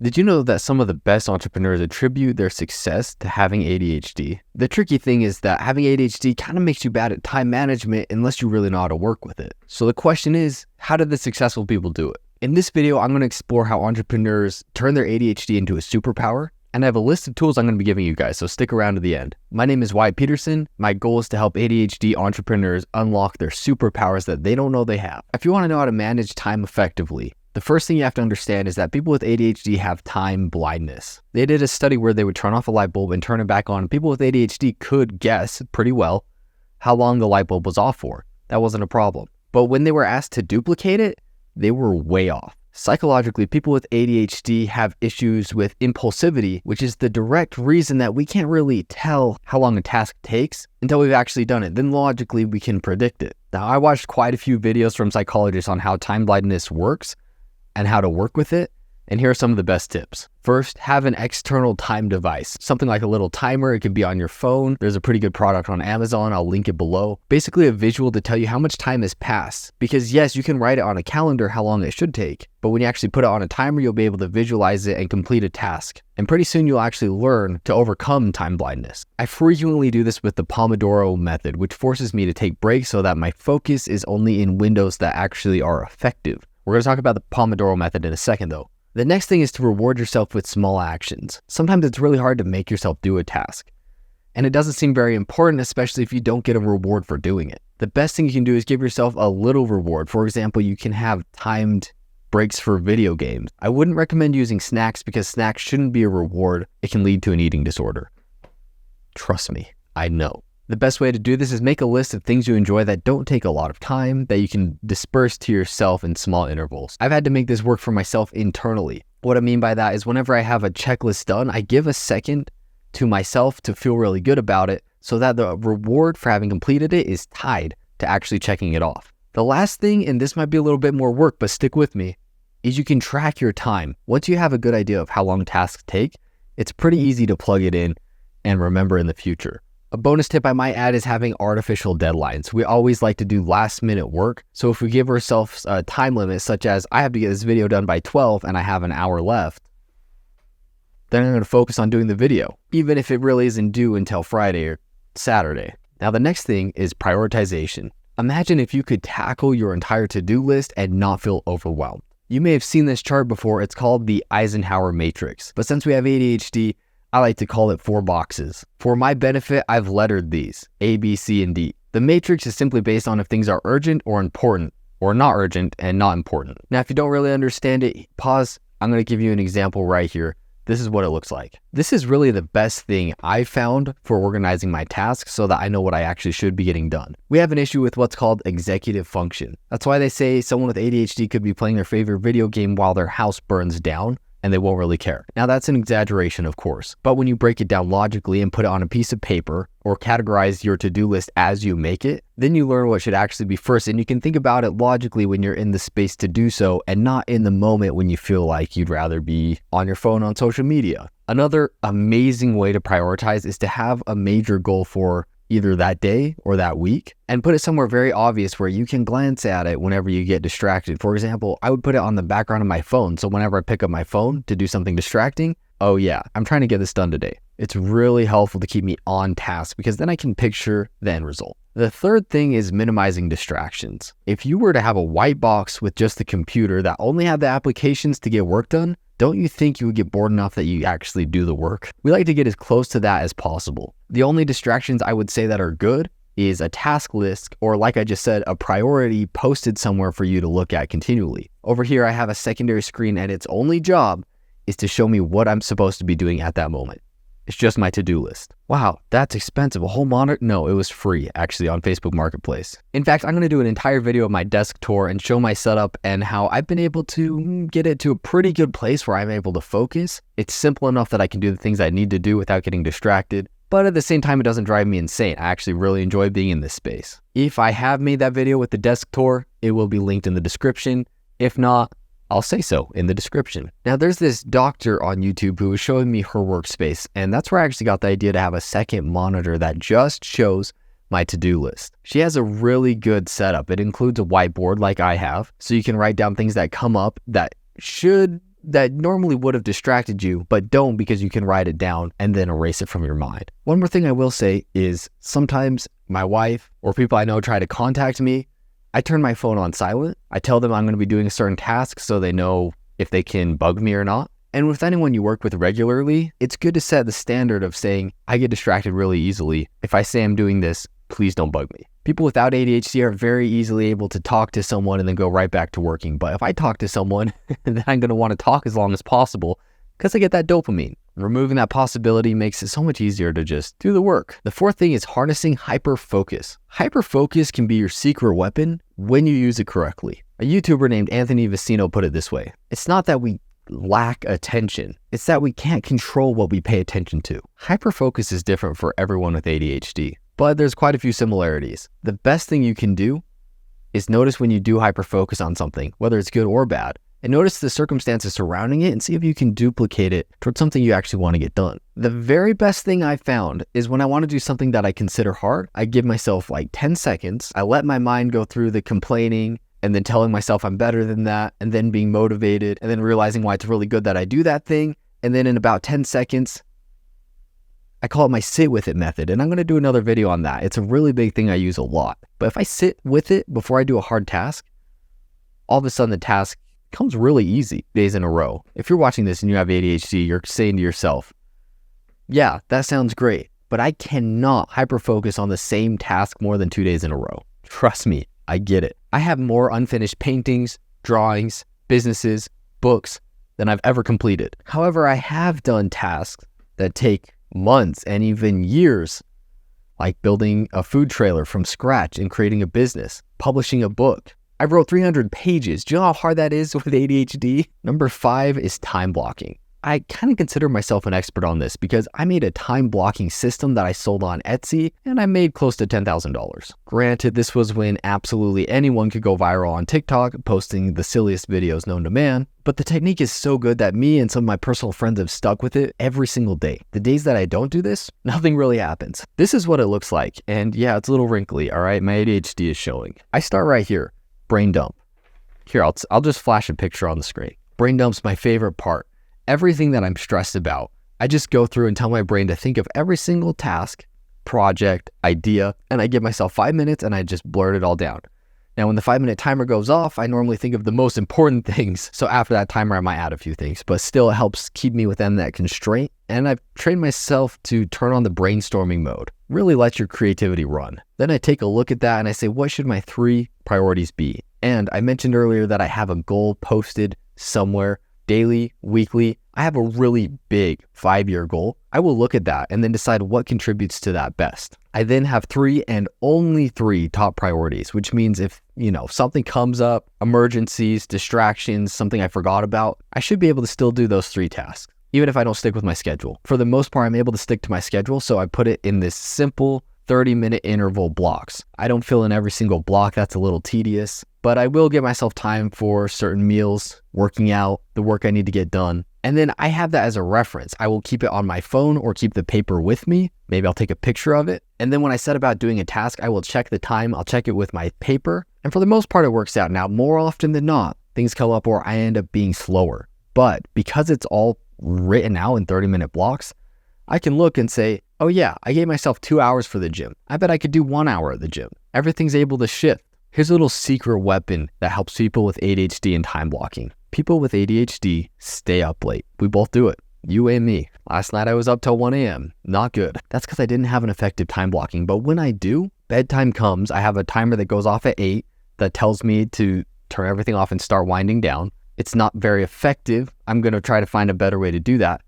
Did you know that some of the best entrepreneurs attribute their success to having ADHD? The tricky thing is that having ADHD kind of makes you bad at time management unless you really know how to work with it. So the question is, how did the successful people do it? In this video, I'm going to explore how entrepreneurs turn their ADHD into a superpower, and I have a list of tools I'm going to be giving you guys, so stick around to the end. My name is Wyatt Peterson. My goal is to help ADHD entrepreneurs unlock their superpowers that they don't know they have. If you want to know how to manage time effectively, the first thing you have to understand is that people with ADHD have time blindness. They did a study where they would turn off a light bulb and turn it back on. People with ADHD could guess pretty well how long the light bulb was off for. That wasn't a problem. But when they were asked to duplicate it, they were way off. Psychologically, people with ADHD have issues with impulsivity, which is the direct reason that we can't really tell how long a task takes until we've actually done it. Then logically, we can predict it. Now, I watched quite a few videos from psychologists on how time blindness works and how to work with it. And here are some of the best tips. First, have an external time device, something like a little timer. It could be on your phone. There's a pretty good product on Amazon. I'll link it below. Basically a visual to tell you how much time has passed. Because yes, you can write it on a calendar how long it should take, but when you actually put it on a timer, you'll be able to visualize it and complete a task. And pretty soon you'll actually learn to overcome time blindness. I frequently do this with the Pomodoro method, which forces me to take breaks so that my focus is only in windows that actually are effective. We're going to talk about the Pomodoro method in a second though. The next thing is to reward yourself with small actions. Sometimes it's really hard to make yourself do a task, and it doesn't seem very important, especially if you don't get a reward for doing it. The best thing you can do is give yourself a little reward. For example, you can have timed breaks for video games. I wouldn't recommend using snacks because snacks shouldn't be a reward. It can lead to an eating disorder. Trust me, I know. The best way to do this is make a list of things you enjoy that don't take a lot of time, that you can disperse to yourself in small intervals. I've had to make this work for myself internally. What I mean by that is whenever I have a checklist done, I give a second to myself to feel really good about it so that the reward for having completed it is tied to actually checking it off. The last thing, and this might be a little bit more work, but stick with me, is you can track your time. Once you have a good idea of how long tasks take, it's pretty easy to plug it in and remember in the future. A bonus tip I might add is having artificial deadlines. We always like to do last minute work. So if we give ourselves a time limit, such as I have to get this video done by 12 and I have an hour left, then I'm going to focus on doing the video, even if it really isn't due until Friday or Saturday. Now, the next thing is prioritization. Imagine if you could tackle your entire to-do list and not feel overwhelmed. You may have seen this chart before. It's called the Eisenhower matrix. But since we have ADHD, I like to call it 4 boxes. For my benefit, I've lettered these, A, B, C, and D. The matrix is simply based on if things are urgent or important, or not urgent and not important. Now, if you don't really understand it, pause. I'm going to give you an example right here. This is what it looks like. This is really the best thing I found for organizing my tasks so that I know what I actually should be getting done. We have an issue with what's called executive function. That's why they say someone with ADHD could be playing their favorite video game while their house burns down, and they won't really care. Now that's an exaggeration, of course, but when you break it down logically and put it on a piece of paper or categorize your to-do list as you make it, then you learn what should actually be first, and you can think about it logically when you're in the space to do so and not in the moment when you feel like you'd rather be on your phone on social media. Another amazing way to prioritize is to have a major goal for either that day or that week and put it somewhere very obvious where you can glance at it whenever you get distracted. For example, I would put it on the background of my phone. So whenever I pick up my phone to do something distracting, oh yeah, I'm trying to get this done today. It's really helpful to keep me on task because then I can picture the end result. The third thing is minimizing distractions. If you were to have a white box with just the computer that only had the applications to get work done, don't you think you would get bored enough that you actually do the work? We like to get as close to that as possible. The only distractions I would say that are good is a task list, or like I just said, a priority posted somewhere for you to look at continually. Over here, I have a secondary screen and its only job is to show me what I'm supposed to be doing at that moment. It's just my to-do list. Wow, that's expensive. A whole monitor? No, it was free actually on Facebook Marketplace. In fact, I'm going to do an entire video of my desk tour and show my setup and how I've been able to get it to a pretty good place where I'm able to focus. It's simple enough that I can do the things I need to do without getting distracted. But at the same time, it doesn't drive me insane. I actually really enjoy being in this space. If I have made that video with the desk tour, it will be linked in the description. If not, I'll say so in the description. Now there's this doctor on YouTube who was showing me her workspace, and that's where I actually got the idea to have a second monitor that just shows my to-do list. She has a really good setup. It includes a whiteboard like I have, so you can write down things that come up that should that normally would have distracted you, but don't because you can write it down and then erase it from your mind. One more thing I will say is sometimes my wife or people I know try to contact me. I turn my phone on silent. I tell them I'm going to be doing a certain task so they know if they can bug me or not. And with anyone you work with regularly, it's good to set the standard of saying, I get distracted really easily. If I say I'm doing this, please don't bug me. People without ADHD are very easily able to talk to someone and then go right back to working. But if I talk to someone, then I'm going to want to talk as long as possible because I get that dopamine. Removing that possibility makes it so much easier to just do the work. The fourth thing is harnessing hyperfocus. Hyperfocus can be your secret weapon when you use it correctly. A YouTuber named Anthony Vicino put it this way. It's not that we lack attention. It's that we can't control what we pay attention to. Hyperfocus is different for everyone with ADHD, but there's quite a few similarities. The best thing you can do is notice when you do hyperfocus on something, whether it's good or bad, and notice the circumstances surrounding it and see if you can duplicate it towards something you actually want to get done. The very best thing I found is when I want to do something that I consider hard, I give myself like 10 seconds. I let my mind go through the complaining and then telling myself I'm better than that, and then being motivated, and then realizing why it's really good that I do that thing. And then in about 10 seconds, I call it my sit with it method. And I'm going to do another video on that. It's a really big thing I use a lot. But if I sit with it before I do a hard task, all of a sudden the task comes really easy days in a row. If you're watching this and you have ADHD, you're saying to yourself, yeah, that sounds great, but I cannot hyperfocus on the same task more than 2 days in a row. Trust me, I get it. I have more unfinished paintings, drawings, businesses, books than I've ever completed. However, I have done tasks that take months and even years, like building a food trailer from scratch and creating a business, publishing a book. I wrote 300 pages. Do you know how hard that is with ADHD? Number 5 is time blocking. I kind of consider myself an expert on this because I made a time blocking system that I sold on Etsy and I made close to $10,000. Granted, this was when absolutely anyone could go viral on TikTok, posting the silliest videos known to man, but the technique is so good that me and some of my personal friends have stuck with it every single day. The days that I don't do this, nothing really happens. This is what it looks like. And yeah, it's a little wrinkly, all right? My ADHD is showing. I start right here, brain dump. Here, I'll just flash a picture on the screen. Brain dump's my favorite part. Everything that I'm stressed about, I just go through and tell my brain to think of every single task, project, idea, and I give myself 5 minutes and I just blurt it all down. Now, when the 5-minute timer goes off, I normally think of the most important things. So after that timer, I might add a few things, but still it helps keep me within that constraint. And I've trained myself to turn on the brainstorming mode. Really let your creativity run. Then I take a look at that and I say, what should my 3 priorities be? And I mentioned earlier that I have a goal posted somewhere. Daily, weekly, I have a really big 5-year goal. I will look at that and then decide what contributes to that best. I then have 3 and only 3 top priorities, which means if, something comes up, emergencies, distractions, something I forgot about, I should be able to still do those 3 tasks, even if I don't stick with my schedule. For the most part, I'm able to stick to my schedule, so I put it in this simple 30-minute interval blocks. I don't fill in every single block. That's a little tedious, but I will give myself time for certain meals, working out, the work I need to get done. And then I have that as a reference. I will keep it on my phone or keep the paper with me. Maybe I'll take a picture of it. And then when I set about doing a task, I will check the time. I'll check it with my paper. And for the most part, it works out. Now, more often than not, things come up where I end up being slower. But because it's all written out in 30-minute blocks, I can look and say, oh yeah, I gave myself 2 hours for the gym. I bet I could do 1 hour at the gym. Everything's able to shift. Here's a little secret weapon that helps people with ADHD and time blocking. People with ADHD stay up late. We both do it. You and me. Last night I was up till 1 a.m. Not good. That's because I didn't have an effective time blocking. But when I do, bedtime comes. I have a timer that goes off at 8 that tells me to turn everything off and start winding down. It's not very effective. I'm going to try to find a better way to do that.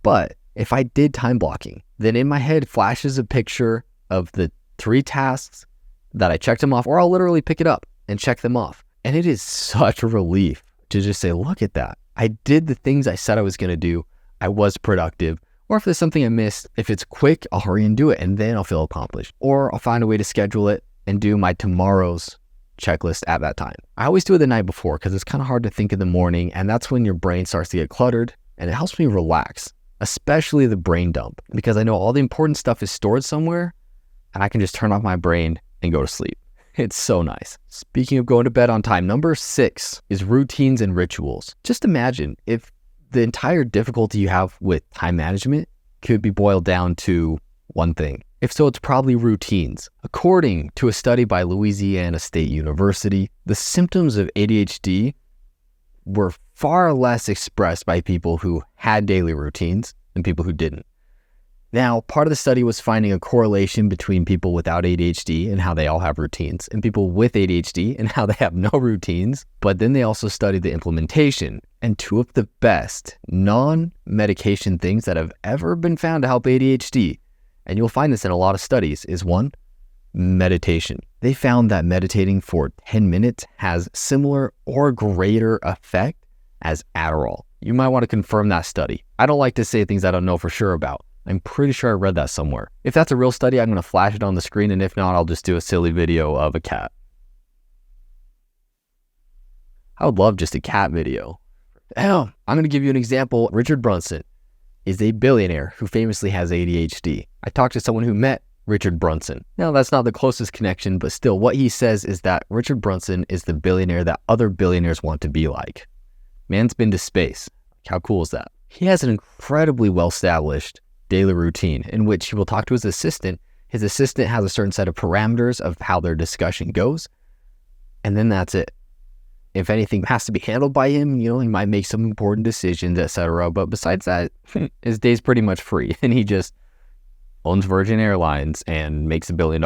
But if I did time blocking, then in my head flashes a picture of the 3 tasks that I checked them off, or I'll literally pick it up and check them off. And it is such a relief to just say, look at that. I did the things I said I was going to do. I was productive. Or if there's something I missed, if it's quick, I'll hurry and do it and then I'll feel accomplished. Or I'll find a way to schedule it and do my tomorrow's checklist at that time. I always do it the night before because it's kind of hard to think in the morning, and that's when your brain starts to get cluttered, and it helps me relax, especially the brain dump, because I know all the important stuff is stored somewhere and I can just turn off my brain and go to sleep. It's so nice. Speaking of going to bed on time, number 6 is routines and rituals. Just imagine if the entire difficulty you have with time management could be boiled down to one thing. If so, it's probably routines. According to a study by Louisiana State University, the symptoms of ADHD were far less expressed by people who had daily routines than people who didn't. Now, part of the study was finding a correlation between people without ADHD and how they all have routines, and people with ADHD and how they have no routines. But then they also studied the implementation. And two of the best non-medication things that have ever been found to help ADHD, and you'll find this in a lot of studies, is one, meditation. They found that meditating for 10 minutes has similar or greater effect as Adderall. You might want to confirm that study. I don't like to say things I don't know for sure about. I'm pretty sure I read that somewhere. If that's a real study, I'm going to flash it on the screen, and if not, I'll just do a silly video of a cat. I would love just a cat video. I'm going to give you an example. Richard Branson is a billionaire who famously has ADHD. I talked to someone who met Richard Branson. Now, that's not the closest connection, but still, what he says is that Richard Branson is the billionaire that other billionaires want to be like. Man's been to space. How cool is that? He has an incredibly well-established daily routine in which he will talk to his assistant. His assistant has a certain set of parameters of how their discussion goes, and then that's it. If anything has to be handled by him, he might make some important decisions, etc. But besides that, his day's pretty much free, and he just owns Virgin Airlines and makes $1 billion.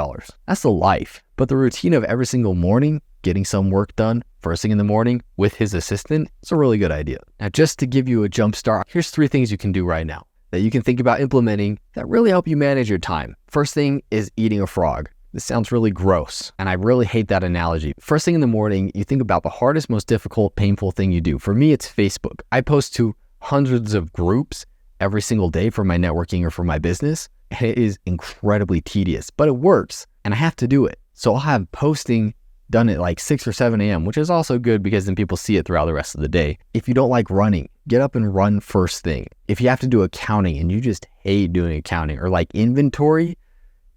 That's the life. But the routine of every single morning, getting some work done first thing in the morning with his assistant, is a really good idea. Now, just to give you a jump start, here's 3 things you can do right now that you can think about implementing that really help you manage your time. First thing is eating a frog. This sounds really gross, and I really hate that analogy. First thing in the morning, you think about the hardest, most difficult, painful thing you do. For me, it's Facebook. I post to hundreds of groups every single day for my networking or for my business, and it is incredibly tedious, but it works, and I have to do it. So I'll have posting done at like 6 or 7 a.m., which is also good because then people see it throughout the rest of the day. If you don't like running, get up and run first thing. If you have to do accounting and you just hate doing accounting, or like inventory,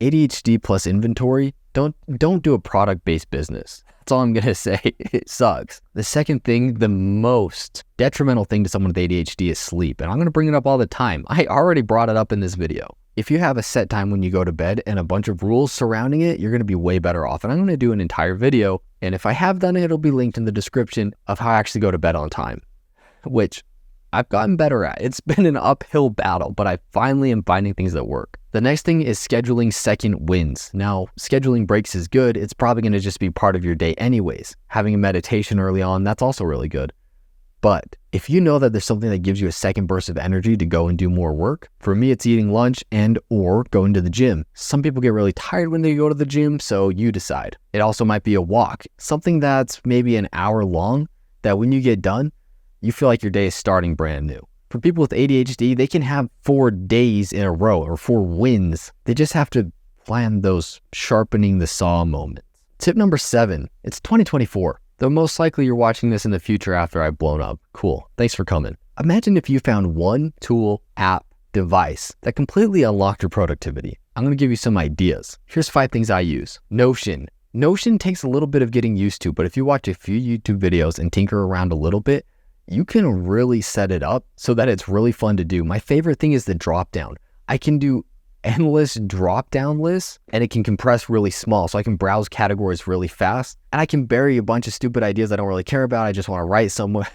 ADHD plus inventory, don't do a product-based business. That's all I'm going to say. It sucks. The second thing, the most detrimental thing to someone with ADHD is sleep. And I'm going to bring it up all the time. I already brought it up in this video. If you have a set time when you go to bed and a bunch of rules surrounding it, you're going to be way better off. And I'm going to do an entire video. And if I have done it, it'll be linked in the description of how I actually go to bed on time, which I've gotten better at. It's been an uphill battle, but I finally am finding things that work. The next thing is scheduling second wins. Now, scheduling breaks is good. It's probably going to just be part of your day anyways. Having a meditation early on, that's also really good. But if you know that there's something that gives you a second burst of energy to go and do more work, for me, it's eating lunch and or going to the gym. Some people get really tired when they go to the gym, so you decide. It also might be a walk, something that's maybe an hour long, that when you get done, you feel like your day is starting brand new. For people with ADHD, they can have 4 days in a row or 4 wins. They just have to plan those sharpening the saw moments. Tip number 7, it's 2024. Though most likely you're watching this in the future after I've blown up. Cool. Thanks for coming. Imagine if you found one tool, app, device that completely unlocked your productivity. I'm going to give you some ideas. Here's 5 things I use. Notion. Notion takes a little bit of getting used to, but if you watch a few YouTube videos and tinker around a little bit, you can really set it up so that it's really fun to do. My favorite thing is the drop down. I can do endless drop down lists and it can compress really small, so I can browse categories really fast and I can bury a bunch of stupid ideas I don't really care about. I just want to write somewhere.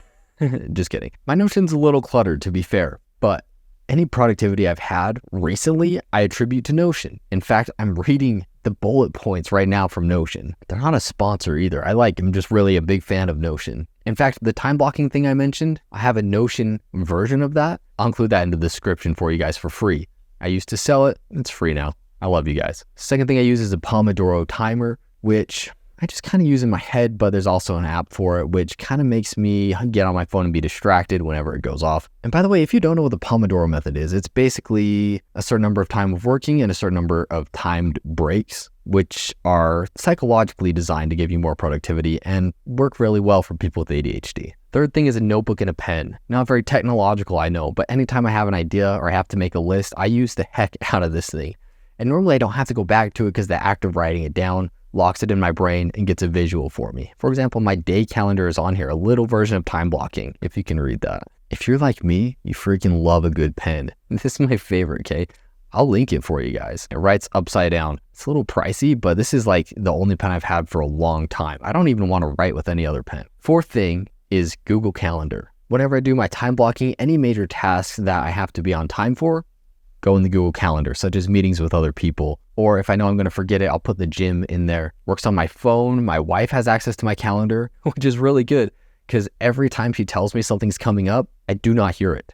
Just kidding. My Notion's a little cluttered, to be fair, but any productivity I've had recently, I attribute to Notion. In fact, I'm reading the bullet points right now from Notion. They're not a sponsor either. I'm just really a big fan of Notion. In fact, the time blocking thing I mentioned, I have a Notion version of that. I'll include that in the description for you guys for free. I used to sell it. It's free now. I love you guys. Second thing I use is a Pomodoro timer, which I just kind of use in my head, but there's also an app for it, which kind of makes me get on my phone and be distracted whenever it goes off. And by the way, if you don't know what the Pomodoro method is, it's basically a certain number of time of working and a certain number of timed breaks, which are psychologically designed to give you more productivity and work really well for people with ADHD. Third thing is a notebook and a pen. Not very technological, I know, but anytime I have an idea or I have to make a list, I use the heck out of this thing. And normally I don't have to go back to it because the act of writing it down locks it in my brain and gets a visual for me. For example, my day calendar is on here, a little version of time blocking, if you can read that. If you're like me, you freaking love a good pen. This is my favorite, okay? I'll link it for you guys. It writes upside down. It's a little pricey, but this is like the only pen I've had for a long time. I don't even want to write with any other pen. Fourth thing is Google Calendar. Whenever I do my time blocking, any major tasks that I have to be on time for, go in the Google Calendar, such as meetings with other people. Or if I know I'm going to forget it, I'll put the gym in there. Works on my phone. My wife has access to my calendar, which is really good because every time she tells me something's coming up, I do not hear it.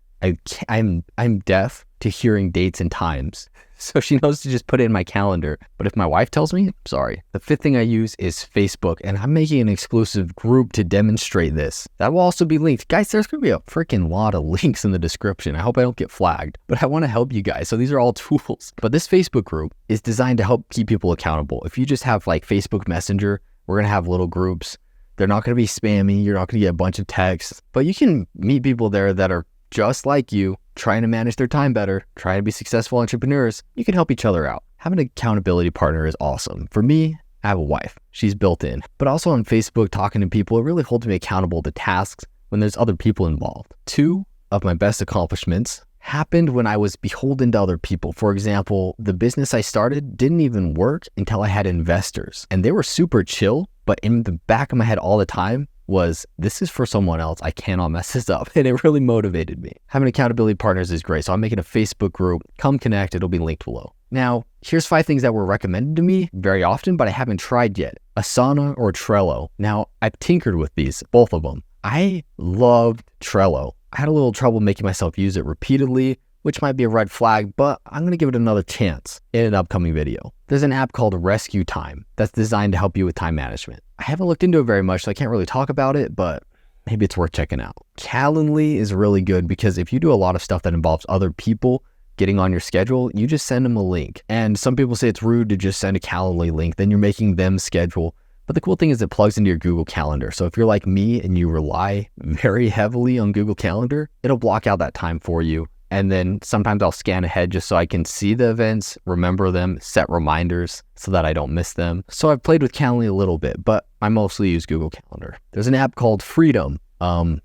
I'm deaf to hearing dates and times. So she knows to just put it in my calendar. But if my wife tells me, sorry. The fifth thing I use is Facebook, and I'm making an exclusive group to demonstrate this. That will also be linked. Guys, there's going to be a freaking lot of links in the description. I hope I don't get flagged, but I want to help you guys. So these are all tools. But this Facebook group is designed to help keep people accountable. If you just have like Facebook Messenger, we're going to have little groups. They're not going to be spammy. You're not going to get a bunch of texts, but you can meet people there that are just like you, trying to manage their time better, trying to be successful entrepreneurs. You can help each other out. Having an accountability partner is awesome. For me, I have a wife. She's built in. But also on Facebook, talking to people, it really holds me accountable to tasks when there's other people involved. 2 of my best accomplishments happened when I was beholden to other people. For example, the business I started didn't even work until I had investors. And they were super chill, but in the back of my head all the time was, this is for someone else. I cannot mess this up. And it really motivated me. Having accountability partners is great. So I'm making a Facebook group. Come connect. It'll be linked below. Now, here's 5 things that were recommended to me very often, but I haven't tried yet. Asana or Trello. Now, I've tinkered with these, both of them. I loved Trello. I had a little trouble making myself use it repeatedly, which might be a red flag, but I'm going to give it another chance in an upcoming video. There's an app called Rescue Time that's designed to help you with time management. I haven't looked into it very much, so I can't really talk about it, but maybe it's worth checking out. Calendly is really good because if you do a lot of stuff that involves other people getting on your schedule, you just send them a link. And some people say it's rude to just send a Calendly link, then you're making them schedule. But the cool thing is it plugs into your Google Calendar. So if you're like me and you rely very heavily on Google Calendar, it'll block out that time for you. And then sometimes I'll scan ahead just so I can see the events, remember them, set reminders so that I don't miss them. So I've played with Calendly a little bit, but I mostly use Google Calendar. There's an app called Freedom. I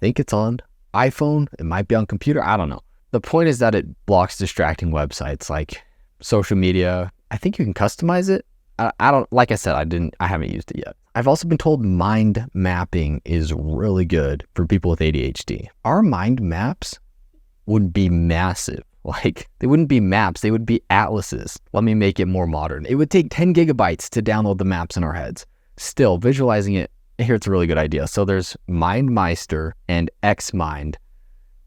think it's on iPhone. It might be on computer. I don't know. The point is that it blocks distracting websites like social media. I think you can customize it. I don't, like I said, I haven't used it yet. I've also been told mind mapping is really good for people with ADHD. Our mind maps would be massive. Like, they wouldn't be maps, they would be atlases. Let me make it more modern. It would take 10 gigabytes to download the maps in our heads. Still, visualizing it, here it's a really good idea. So there's MindMeister and XMind.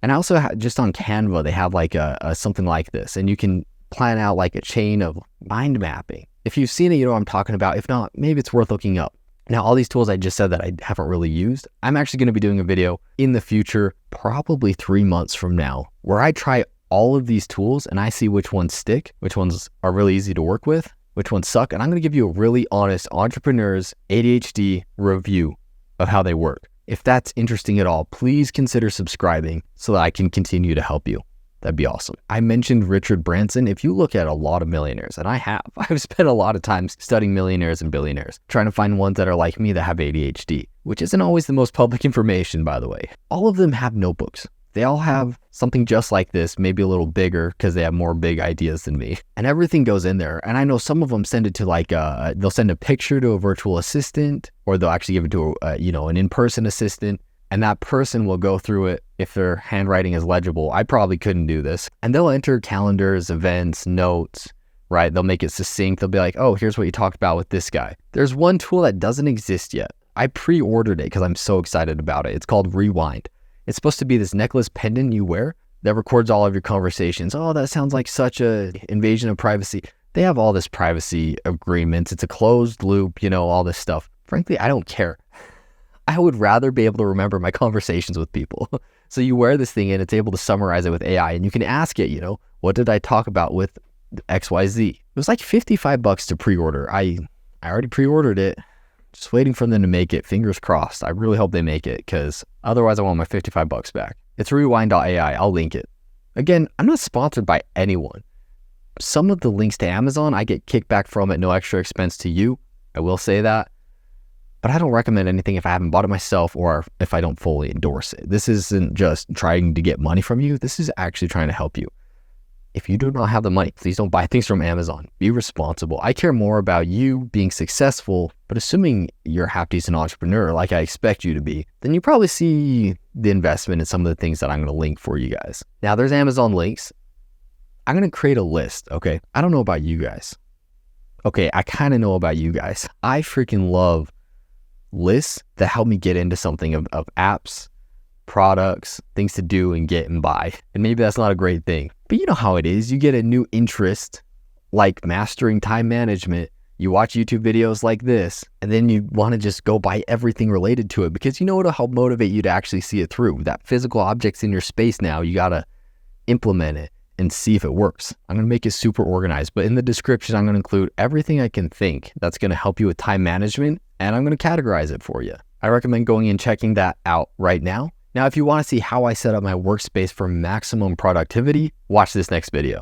And I also just on Canva, they have like a something like this, and you can plan out like a chain of mind mapping. If you've seen it, you know what I'm talking about. If not, maybe it's worth looking up. Now, all these tools I just said that I haven't really used, I'm actually going to be doing a video in the future, probably 3 months from now, where I try all of these tools and I see which ones stick, which ones are really easy to work with, which ones suck. And I'm going to give you a really honest entrepreneur's ADHD review of how they work. If that's interesting at all, please consider subscribing so that I can continue to help you. That'd be awesome. I mentioned Richard Branson. If you look at a lot of millionaires, and I've spent a lot of time studying millionaires and billionaires, trying to find ones that are like me that have ADHD, which isn't always the most public information, by the way. All of them have notebooks. They all have something just like this, maybe a little bigger because they have more big ideas than me. And everything goes in there. And I know some of them send it to like, they'll send a picture to a virtual assistant, or they'll actually give it to an in-person assistant. And that person will go through it if their handwriting is legible. I probably couldn't do this. And they'll enter calendars, events, notes, right? They'll make it succinct. They'll be like, oh, here's what you talked about with this guy. There's one tool that doesn't exist yet. I pre-ordered it because I'm so excited about it. It's called Rewind. It's supposed to be this necklace pendant you wear that records all of your conversations. Oh, that sounds like such a invasion of privacy. They have all this privacy agreements. It's a closed loop, all this stuff. Frankly, I don't care. I would rather be able to remember my conversations with people. So you wear this thing and it's able to summarize it with AI, and you can ask it, what did I talk about with XYZ? It was like $55 to pre-order. I already pre-ordered it. Just waiting for them to make it. Fingers crossed. I really hope they make it because otherwise I want my $55 back. It's rewind.ai. I'll link it. Again, I'm not sponsored by anyone. Some of the links to Amazon, I get kickback from at no extra expense to you. I will say that. but I don't recommend anything if I haven't bought it myself or if I don't fully endorse it. This isn't just trying to get money from you. This is actually trying to help you. If you do not have the money, please don't buy things from Amazon. Be responsible. I care more about you being successful, but assuming you're a half-decent entrepreneur like I expect you to be, then you probably see the investment in some of the things that I'm going to link for you guys. Now, there's Amazon links. I'm going to create a list, okay? I don't know about you guys. Okay, I kind of know about you guys. I freaking love lists that help me get into something of apps, products, things to do and get and buy. And maybe that's not a great thing, but you know how it is. You get a new interest like mastering time management. You watch YouTube videos like this, and then you want to just go buy everything related to it because you know it'll help motivate you to actually see it through. That physical object's in your space now. You got to implement it and see if it works. I'm going to make it super organized, but in the description, I'm going to include everything I can think that's going to help you with time management, and I'm going to categorize it for you. I recommend going and checking that out right now. Now, if you want to see how I set up my workspace for maximum productivity, watch this next video.